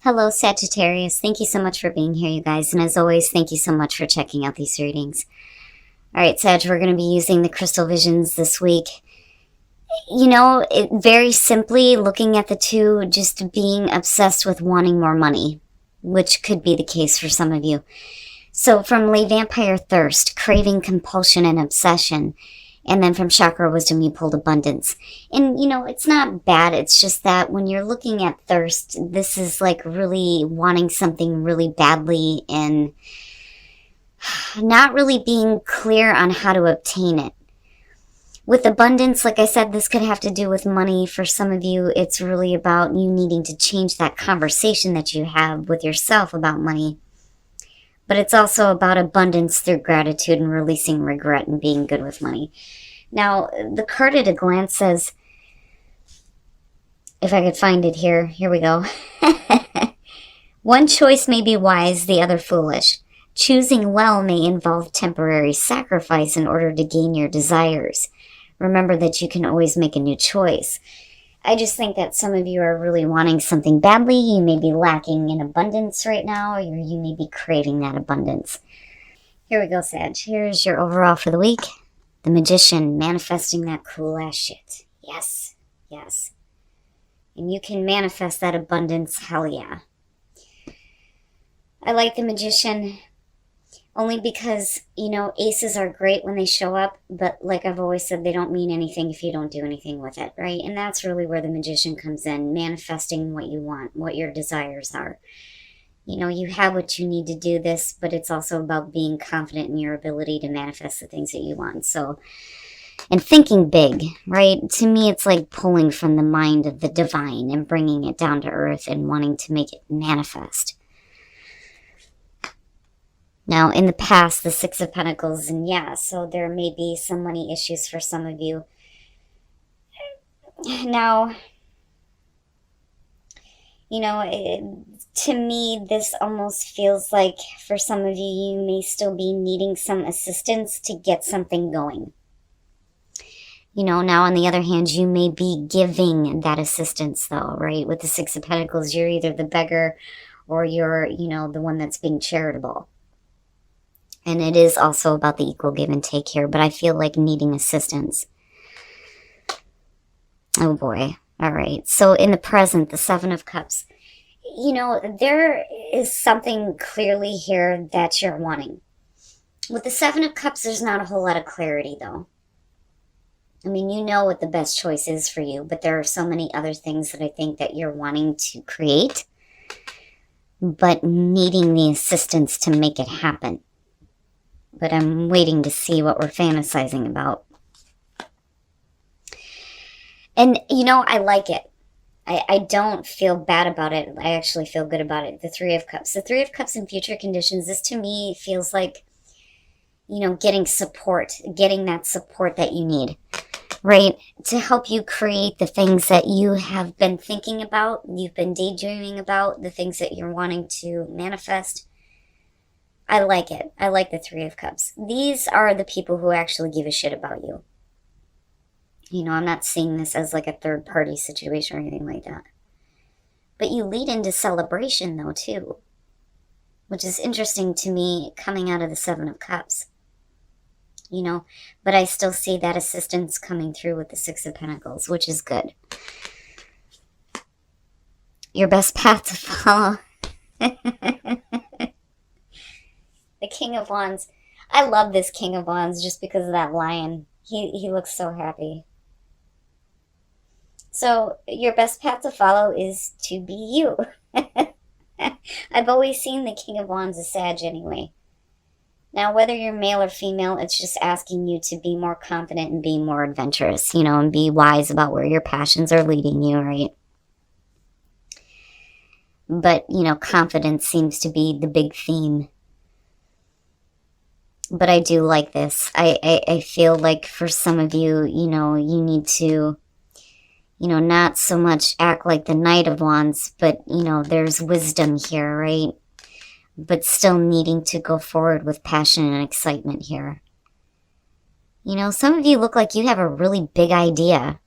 Hello, Sagittarius. Thank you so much for being here, you guys. And as always, thank you so much for checking out these readings. All right, Sag, we're going to be using the crystal visions this week. Very simply, looking at the two, just being obsessed with wanting more money, which could be the case for some of you. So from lay vampire thirst, craving, compulsion, and obsession. And then from chakra wisdom, you pulled abundance. And, it's not bad. It's just that when you're looking at thirst, this is like really wanting something really badly and not really being clear on how to obtain it. With abundance, like I said, this could have to do with money. For some of you, it's really about you needing to change that conversation that you have with yourself about money. But it's also about abundance through gratitude and releasing regret and being good with money. Now, the card at a glance says, if I could find it here we go. One choice may be wise, the other foolish. Choosing well may involve temporary sacrifice in order to gain your desires. Remember that you can always make a new choice. I just think that some of you are really wanting something badly. You may be lacking in abundance right now, or you may be craving that abundance. Here we go, Sag. Here's your overall for the week. The Magician, manifesting that cool ass shit. Yes, yes. And you can manifest that abundance, hell yeah. I like the Magician only because, aces are great when they show up, but like I've always said, they don't mean anything if you don't do anything with it, right? And that's really where the Magician comes in, manifesting what you want, what your desires are. You have what you need to do this, but it's also about being confident in your ability to manifest the things that you want. So, and thinking big, right? To me, it's like pulling from the mind of the divine and bringing it down to earth and wanting to make it manifest. Now, in the past, the Six of Pentacles, and so there may be some money issues for some of you. Now, to me, this almost feels like for some of you, you may still be needing some assistance to get something going. Now on the other hand, you may be giving that assistance though, right? With the Six of Pentacles, you're either the beggar or you're, the one that's being charitable. And it is also about the equal give and take here, but I feel like needing assistance. Oh boy. All right. So in the present, the Seven of Cups, there is something clearly here that you're wanting. With the Seven of Cups, there's not a whole lot of clarity though. I mean, you know what the best choice is for you, but there are so many other things that I think that you're wanting to create, but needing the assistance to make it happen. But I'm waiting to see what we're fantasizing about. And, I like it. I don't feel bad about it. I actually feel good about it. The Three of Cups. The Three of Cups in future conditions, this to me feels like, getting support, getting that support that you need, right? To help you create the things that you have been thinking about, you've been daydreaming about, the things that you're wanting to manifest. I like it. I like the Three of Cups. These are the people who actually give a shit about you. I'm not seeing this as like a third party situation or anything like that. But you lead into celebration though too, which is interesting to me coming out of the Seven of Cups. But I still see that assistance coming through with the Six of Pentacles, which is good. Your best path to follow. The King of Wands. I love this King of Wands just because of that lion. He looks so happy. So your best path to follow is to be you. I've always seen the King of Wands as Sag anyway. Now, whether you're male or female, it's just asking you to be more confident and be more adventurous, and be wise about where your passions are leading you, right? But, confidence seems to be the big theme. But I do like this. I feel like for some of you, you need to, not so much act like the Knight of Wands, but, there's wisdom here, right? But still needing to go forward with passion and excitement here. Some of you look like you have a really big idea.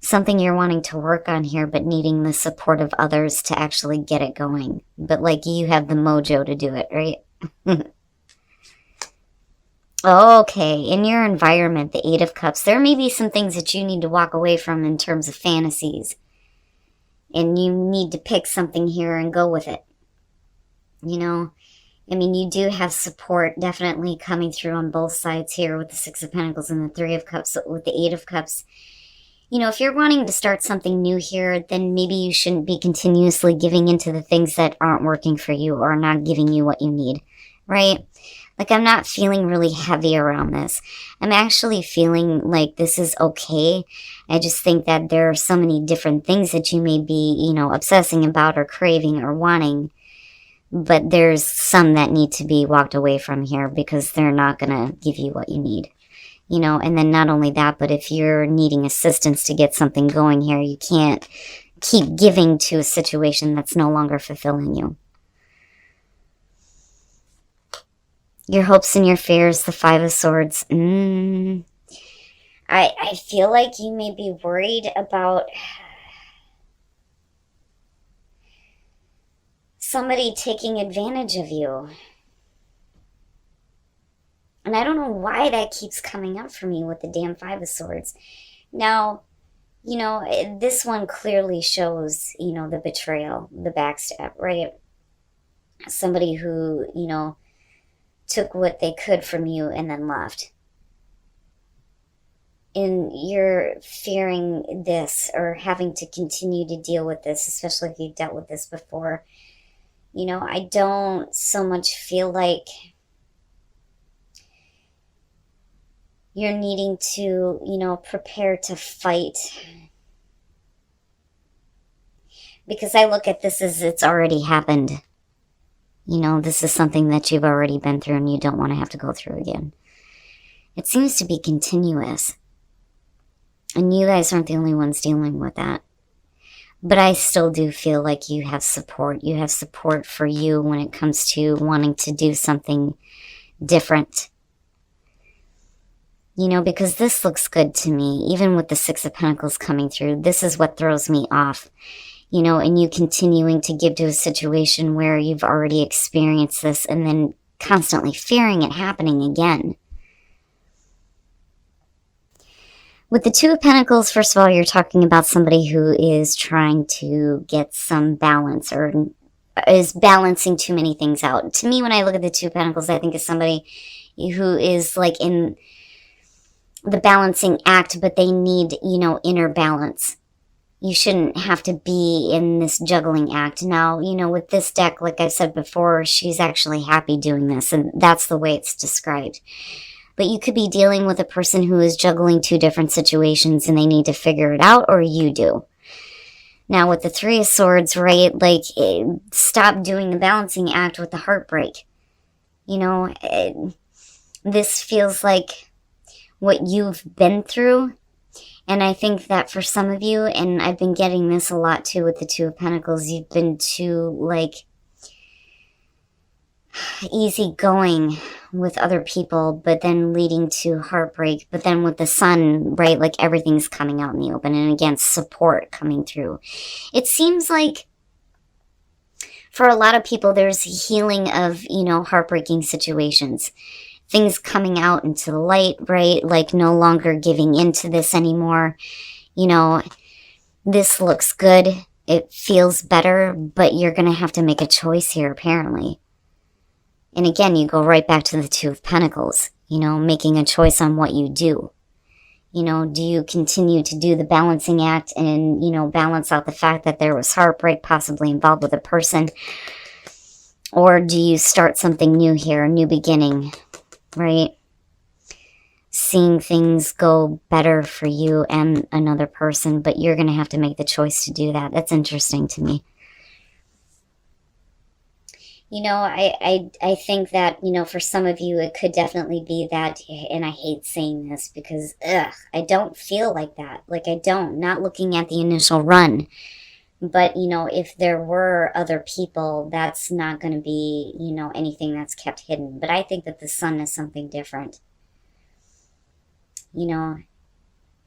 something you're wanting to work on here, but needing the support of others to actually get it going. But like you have the mojo to do it, right? Okay, in your environment, the Eight of Cups, there may be some things that you need to walk away from in terms of fantasies. And you need to pick something here and go with it. You know, I mean, you do have support definitely coming through on both sides here with the Six of Pentacles and the Three of Cups, with the Eight of Cups. You know, if you're wanting to start something new here, then maybe you shouldn't be continuously giving into the things that aren't working for you or not giving you what you need, right? Like, I'm not feeling really heavy around this. I'm actually feeling like this is okay. I just think that there are so many different things that you may be, you know, obsessing about or craving or wanting. But there's some that need to be walked away from here because they're not going to give you what you need. You know, and then not only that, but if you're needing assistance to get something going here, you can't keep giving to a situation that's no longer fulfilling you. Your hopes and your fears, the Five of Swords. I feel like you may be worried about somebody taking advantage of you. And I don't know why that keeps coming up for me with the damn Five of Swords. Now, you know, this one clearly shows, you know, the betrayal, the backstab, right? Somebody who, you know, took what they could from you and then left. And you're fearing this or having to continue to deal with this, especially if you've dealt with this before. You know, I don't so much feel like you're needing to, you know, prepare to fight. Because I look at this as it's already happened. You know, this is something that you've already been through and you don't want to have to go through again. It seems to be continuous. And you guys aren't the only ones dealing with that. But I still do feel like you have support. You have support for you when it comes to wanting to do something different. You know, because this looks good to me. Even with the Six of Pentacles coming through, this is what throws me off. You know, and you continuing to give to a situation where you've already experienced this and then constantly fearing it happening again. With the Two of Pentacles, first of all, you're talking about somebody who is trying to get some balance or is balancing too many things out. To me, when I look at the Two of Pentacles, I think of somebody who is like in the balancing act, but they need, you know, inner balance. You shouldn't have to be in this juggling act. Now, you know, with this deck, like I said before, she's actually happy doing this, and that's the way it's described. But you could be dealing with a person who is juggling two different situations and they need to figure it out, or you do. Now, with the Three of Swords, right, like, stop doing the balancing act with the heartbreak. You know, this feels like what you've been through. And I think that for some of you, and I've been getting this a lot too with the Two of Pentacles, you've been too, like, easygoing with other people, but then leading to heartbreak. But then with the Sun, right, like everything's coming out in the open. And again, support coming through. It seems like for a lot of people, there's healing of, you know, heartbreaking situations. Things coming out into the light, right? Like no longer giving into this anymore. You know, this looks good. It feels better, but you're going to have to make a choice here, apparently. And again, you go right back to the Two of Pentacles, you know, making a choice on what you do. You know, do you continue to do the balancing act and, you know, balance out the fact that there was heartbreak possibly involved with a person? Or do you start something new here, a new beginning? Right? Seeing things go better for you and another person, but you're going to have to make the choice to do that. That's interesting to me. You know, I think that, you know, for some of you, it could definitely be that, and I hate saying this because, I don't feel like that. Like, I don't, not looking at the initial run. But, you know, if there were other people, that's not going to be, you know, anything that's kept hidden. But I think that the Sun is something different. You know,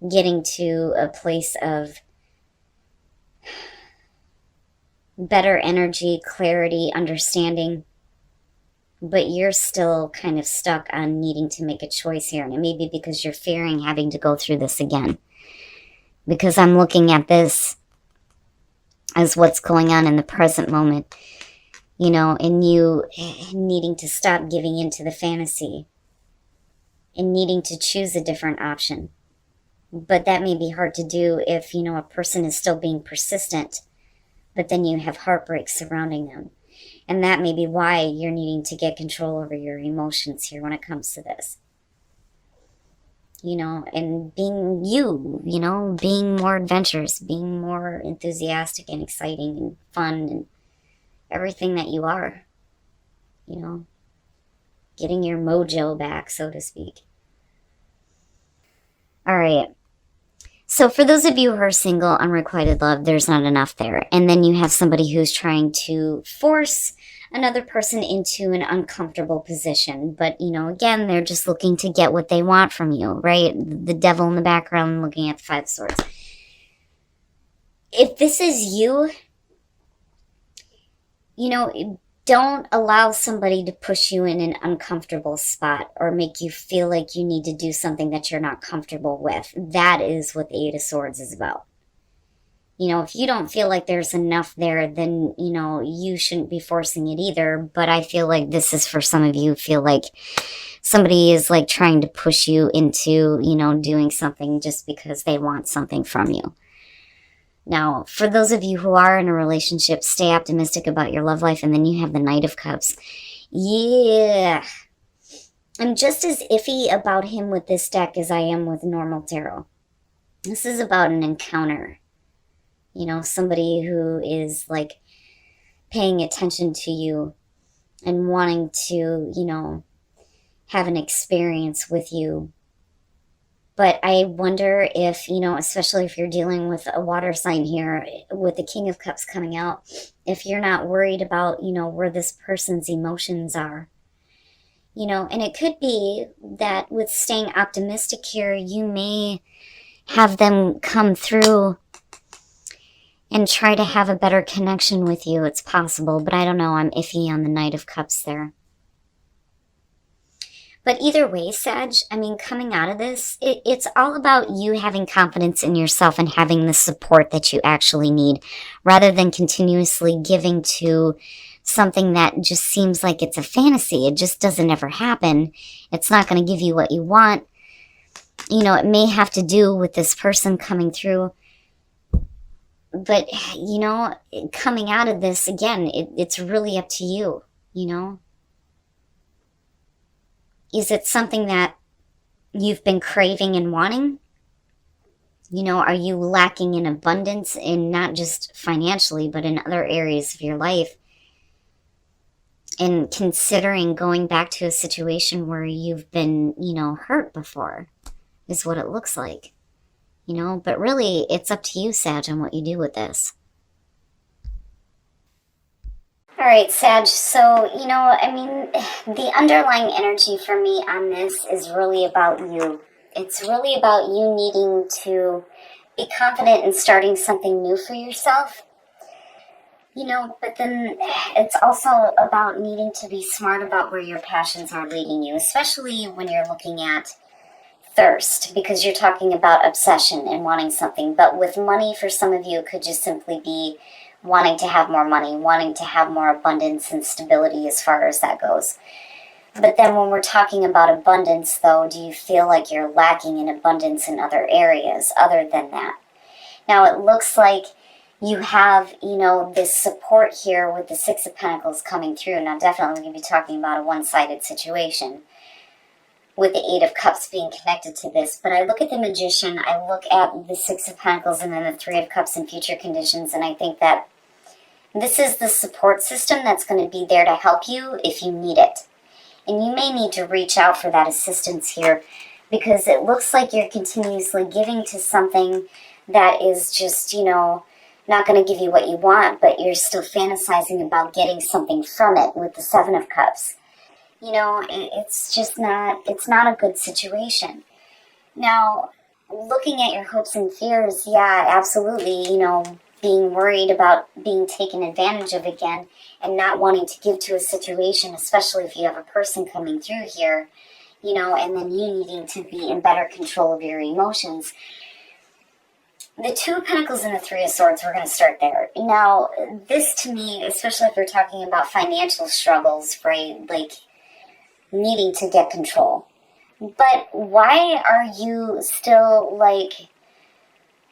getting to a place of better energy, clarity, understanding, but you're still kind of stuck on needing to make a choice here. And it may be because you're fearing having to go through this again. Because I'm looking at this as what's going on in the present moment, you know, and you needing to stop giving into the fantasy and needing to choose a different option. But that may be hard to do if, you know, a person is still being persistent, but then you have heartbreak surrounding them. And that may be why you're needing to get control over your emotions here when it comes to this. You know, and being you, you know, being more adventurous, being more enthusiastic and exciting and fun and everything that you are. You know, getting your mojo back, so to speak. All right. So for those of you who are single, unrequited love, there's not enough there. And then you have somebody who's trying to force another person into an uncomfortable position. But, you know, again, they're just looking to get what they want from you, right? The devil in the background looking at the 5 swords. If this is you, you know, don't allow somebody to push you in an uncomfortable spot or make you feel like you need to do something that you're not comfortable with. That is what the 8 of Swords is about. You know, if you don't feel like there's enough there, then, you know, you shouldn't be forcing it either. But I feel like this is for some of you who feel like somebody is like trying to push you into, you know, doing something just because they want something from you. Now, for those of you who are in a relationship, stay optimistic about your love life. And then you have the Knight of Cups. Yeah. I'm just as iffy about him with this deck as I am with normal tarot. This is about an encounter. You know, somebody who is like paying attention to you and wanting to, you know, have an experience with you. But I wonder if, you know, especially if you're dealing with a water sign here, with the King of Cups coming out, if you're not worried about, you know, where this person's emotions are. You know, and it could be that with staying optimistic here, you may have them come through and try to have a better connection with you. It's possible, but I don't know. I'm iffy on the Knight of Cups there. But either way, Sag, I mean, coming out of this, it's all about you having confidence in yourself and having the support that you actually need, rather than continuously giving to something that just seems like it's a fantasy. It just doesn't ever happen. It's not going to give you what you want. You know, it may have to do with this person coming through. But, you know, coming out of this, again, it's really up to you, you know. Is it something that you've been craving and wanting? You know, are you lacking in abundance in not just financially, but in other areas of your life? And considering going back to a situation where you've been, you know, hurt before is what it looks like. You know, but really, it's up to you, Sag, on what you do with this. All right, Sag, so, you know, I mean, the underlying energy for me on this is really about you. It's really about you needing to be confident in starting something new for yourself. You know, but then it's also about needing to be smart about where your passions are leading you, especially when you're looking at thirst, because you're talking about obsession and wanting something. But with money, for some of you, it could just simply be wanting to have more money, wanting to have more abundance and stability as far as that goes. But then when we're talking about abundance, though, do you feel like you're lacking in abundance in other areas other than that? Now, it looks like you have, you know, this support here with the 6 of Pentacles coming through. Now, definitely we're going to be talking about a one-sided situation, with the 8 of Cups being connected to this. But I look at the Magician, I look at the 6 of Pentacles, and then the 3 of Cups in future conditions, and I think that this is the support system that's going to be there to help you if you need it. And you may need to reach out for that assistance here, because it looks like you're continuously giving to something that is just, you know, not going to give you what you want, but you're still fantasizing about getting something from it with the 7 of Cups. You know, it's just not, it's not a good situation. Now, looking at your hopes and fears, yeah, absolutely, being worried about being taken advantage of again and not wanting to give to a situation, especially if you have a person coming through here, and then you needing to be in better control of your emotions. The Two of Pentacles and the Three of Swords, we're going to start there. Now, this to me, especially if we're talking about financial struggles, right, like needing to get control. But why are you still, like,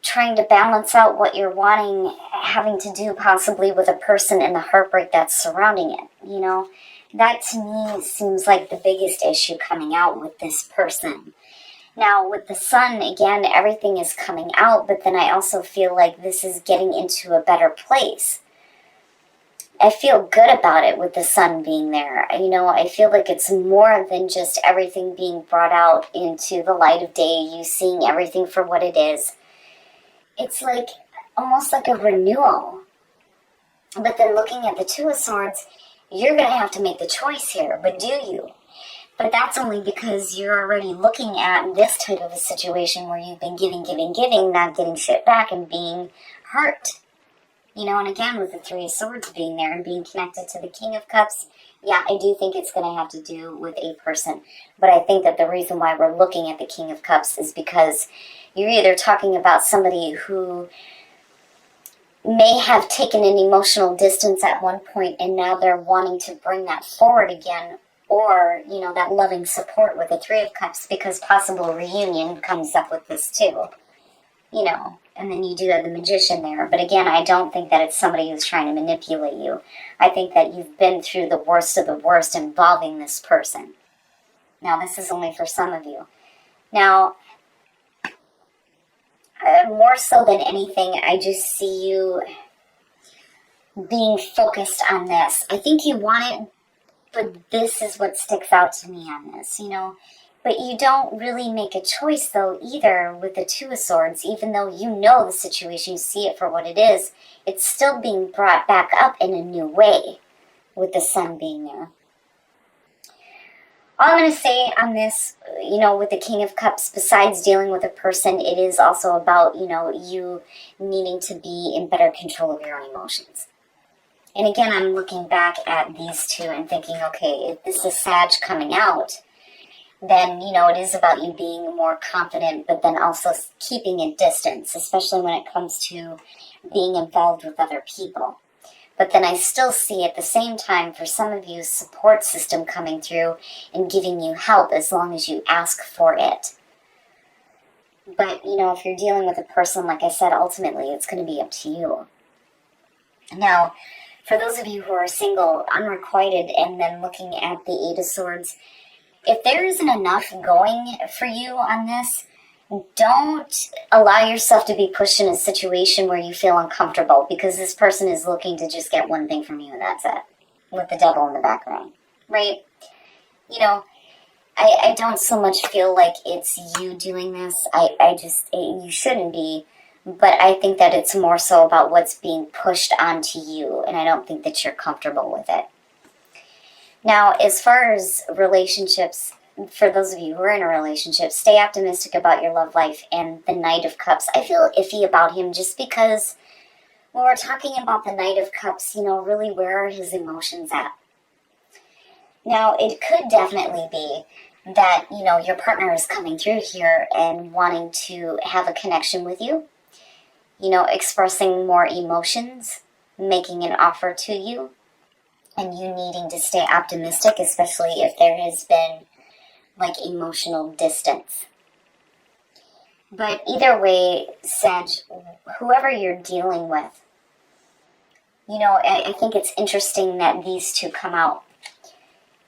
trying to balance out what you're wanting, having to do possibly with a person and the heartbreak that's surrounding it, That to me seems like the biggest issue coming out with this person. Now, with the Sun, again, everything is coming out, but then I also feel like this is getting into a better place. I feel good about it with the Sun being there. I feel like it's more than just everything being brought out into the light of day, you seeing everything for what it is. It's like, almost like a renewal. But then looking at the Two of Swords, you're going to have to make the choice here, but do you? But that's only because you're already looking at this type of a situation where you've been giving, not getting shit back and being hurt. And again, with the Three of Swords being there and being connected to the King of Cups, yeah, I do think it's going to have to do with a person. But I think that the reason why we're looking at the King of Cups is because you're either talking about somebody who may have taken an emotional distance at one point and now they're wanting to bring that forward again, or, that loving support with the Three of Cups, because possible reunion comes up with this too, and then you do have the Magician there. But again, I don't think that it's somebody who's trying to manipulate you. I think that you've been through the worst of the worst involving this person. Now, this is only for some of you. Now, more so than anything, I just see you being focused on this. I think you want it, but this is what sticks out to me on this, But you don't really make a choice, though, either with the Two of Swords. Even though you know the situation, you see it for what it is, it's still being brought back up in a new way with the Sun being there. All I'm going to say on this, with the King of Cups, besides dealing with a person, it is also about, you needing to be in better control of your own emotions. And again, I'm looking back at these two and thinking, okay, if this is Sag coming out, then, it is about you being more confident, but then also keeping a distance, especially when it comes to being involved with other people. But then I still see at the same time, for some of you, support system coming through and giving you help as long as you ask for it. But, if you're dealing with a person, like I said, ultimately it's going to be up to you. Now, for those of you who are single, unrequited, and then looking at the Eight of Swords, if there isn't enough going for you on this, don't allow yourself to be pushed in a situation where you feel uncomfortable, because this person is looking to just get one thing from you, and that's it, with the devil in the background, right? I don't so much feel like it's you doing this. You shouldn't be, but I think that it's more so about what's being pushed onto you, and I don't think that you're comfortable with it. Now, as far as relationships, for those of you who are in a relationship, stay optimistic about your love life. And the Knight of Cups, I feel iffy about him just because when we're talking about the Knight of Cups, really where are his emotions at? Now, it could definitely be that, your partner is coming through here and wanting to have a connection with you, expressing more emotions, making an offer to you, and you needing to stay optimistic, especially if there has been like emotional distance. But either way, Sag, whoever you're dealing with, I think it's interesting that these two come out.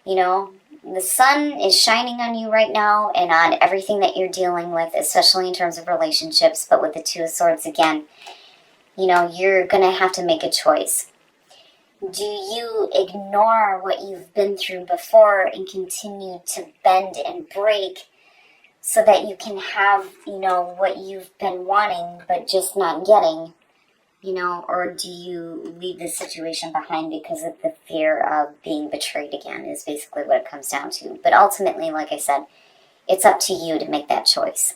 The sun is shining on you right now and on everything that you're dealing with, especially in terms of relationships. But with the Two of Swords again, you're going to have to make a choice. Do you ignore what you've been through before and continue to bend and break so that you can have, what you've been wanting but just not getting, or do you leave the situation behind because of the fear of being betrayed again is basically what it comes down to. But ultimately, like I said, it's up to you to make that choice.